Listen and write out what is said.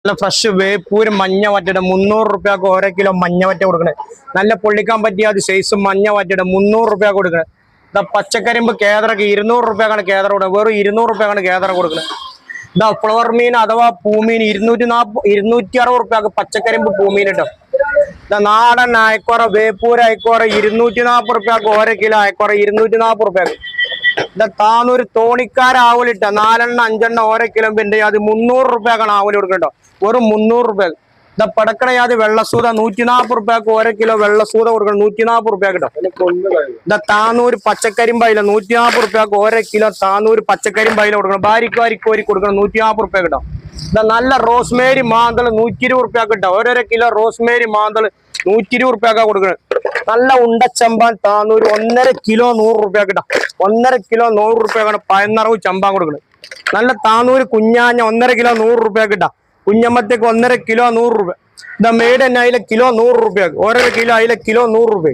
നല്ല ഫ്രഷ് വേപ്പൂര് മഞ്ഞ വറ്റയുടെ 300 രൂപയ്ക്ക് ഓരോ കിലോ മഞ്ഞ വറ്റ കൊടുക്കണേ. നല്ല പൊള്ളിക്കാൻ പറ്റിയ അത് സൈസ് മഞ്ഞ വറ്റയുടെ 300 രൂപ കൊടുക്കണേ. ഇതാ പച്ചക്കരിമ്പ് കേദറക്ക് 200 രൂപക്കാണ് കേദറ കൊടുക്കുന്നത്. വെറും 200 രൂപക്കാണ് കേദറ കൊടുക്കുന്നത്. ഇതാ ഫ്ലവർ മീൻ അഥവാ പൂമീൻ 260 രൂപക്ക് പച്ചക്കരിമ്പ് പൂമീൻ കിട്ടും. ഇതാ നാടൻ അയക്കോറ വേപ്പൂര് അയക്കോറ 240 രൂപക്ക് ഓരോ കിലോ അയക്കോറ 240 രൂപക്ക്. ഇതാ താനൂര് തോണിക്കാര ആവലിട്ട 4 എണ്ണം 5 എണ്ണം ഓരോ കിലോ പിന്നെ അത് 300 രൂപക്കാണ് ആവല് കൊടുക്കണ്ടോ. വെറും 300 രൂപ. ഇതാ പടക്കണയാത് വെള്ളസൂത 140 രൂപക്ക് ഓരോ കിലോ വെള്ളസൂത കൊടുക്കണം. 140 രൂപ കിട്ടും. ഇതാ താനൂര് പച്ചക്കരിമ്പയില 140 രൂപക്ക് ഓരോ കിലോ താനൂര് പച്ചക്കരിമ്പയില കൊടുക്കണം. കോരി കൊടുക്കണം. 140 രൂപ കിട്ടും. ഇതാ നല്ല റോസ്മേരി മാന്തൾ 120 രൂപ കിട്ടും. ഓരോരോ കിലോ റോസ്മേരി മാന്തൾ 120 രൂപക്കാ കൊടുക്കണം. നല്ല ഉണ്ടച്ചമ്പാൻ താനൂര് 1.5 കിലോ 100 രൂപ കിട്ടാം. 1.5 കിലോ 100 രൂപക്കാണ് പയന്നറവ് ചമ്പാൻ കൊടുക്കുന്നത്. നല്ല താനൂര് കുഞ്ഞാഞ്ഞ 1.5 കിലോ 100 രൂപ കിട്ടാം. കുഞ്ഞമ്മത്തേക്ക് 1.5 കിലോ 100 രൂപ. ഇതാ മേടൻ അയില കിലോ 100 രൂപ. ഓരോ കിലോ അയില കിലോ 100 രൂപ.